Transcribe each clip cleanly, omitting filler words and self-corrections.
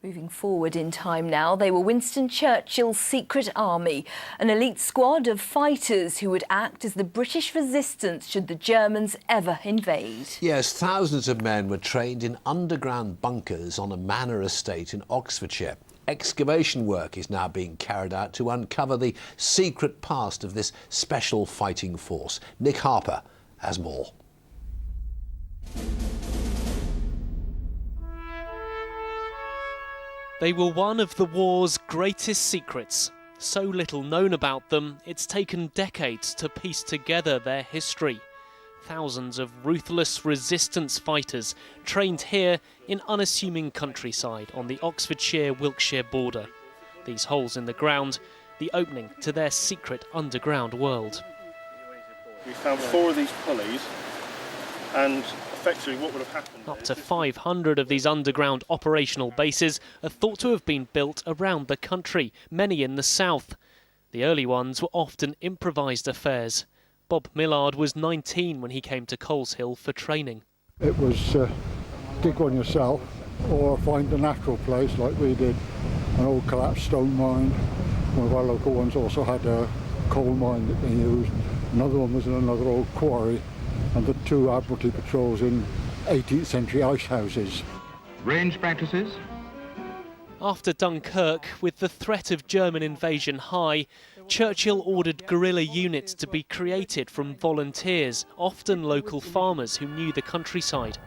Moving forward in time now, they were Winston Churchill's secret army, an elite squad of fighters who would act as the British resistance should the Germans ever invade. Yes, thousands of men were trained in underground bunkers on a manor estate in Oxfordshire. Excavation work is now being carried out to uncover the secret past of this special fighting force. Nick Harper has more. They were one of the war's greatest secrets. So little known about them, it's taken decades to piece together their history. Thousands of ruthless resistance fighters trained here in unassuming countryside on the Oxfordshire-Wiltshire border. These holes in the ground, the opening to their secret underground world. We found 4 of these pulleys, and effectively what would have happened... Up to 500 of these underground operational bases are thought to have been built around the country, many in the south. The early ones were often improvised affairs. Bob Millard was 19 when he came to Coleshill for training. It was dig one yourself or find a natural place like we did, an old collapsed stone mine. One of our local ones also had a coal mine that they used. Another one was in another old quarry, and the 2 Admiralty patrols in 18th century ice houses. Range practices? After Dunkirk, with the threat of German invasion high, Churchill ordered guerrilla units to be created from volunteers, often local farmers who knew the countryside.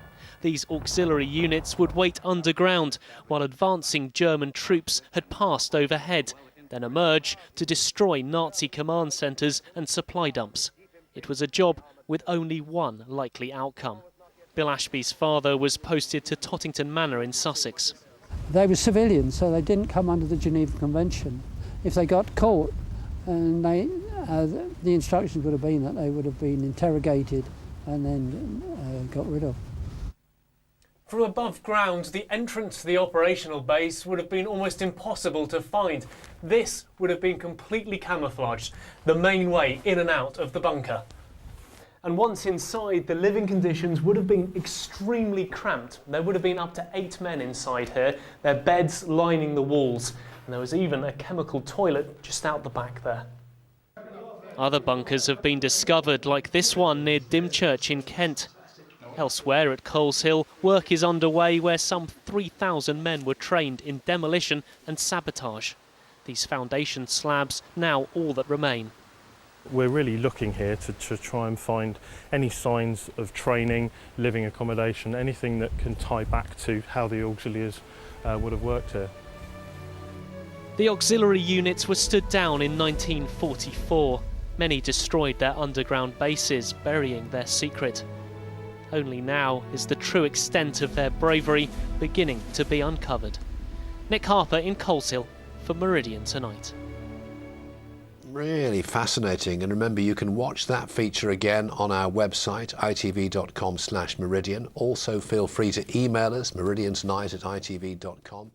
These auxiliary units would wait underground while advancing German troops had passed overhead, then emerge to destroy Nazi command centres and supply dumps. It was a job with only one likely outcome. Bill Ashby's father was posted to Tottington Manor in Sussex. They were civilians, so they didn't come under the Geneva Convention. If they got caught, and the instructions would have been that they would have been interrogated and then got rid of. From above ground, the entrance to the operational base would have been almost impossible to find. This would have been completely camouflaged, the main way in and out of the bunker. And once inside, the living conditions would have been extremely cramped. There would have been up to 8 men inside here, their beds lining the walls, and there was even a chemical toilet just out the back there. Other bunkers have been discovered, like this one near Dymchurch in Kent. Elsewhere at Coleshill, work is underway where some 3,000 men were trained in demolition and sabotage. These foundation slabs now all that remain. We're really looking here to try and find any signs of training, living accommodation, anything that can tie back to how the auxiliaries would have worked here. The auxiliary units were stood down in 1944. Many destroyed their underground bases, burying their secret. Only now is the true extent of their bravery beginning to be uncovered. Nick Harper in Coleshill for Meridian Tonight. Really fascinating, and remember you can watch that feature again on our website itv.com/Meridian. Also feel free to email us meridiantonight@itv.com.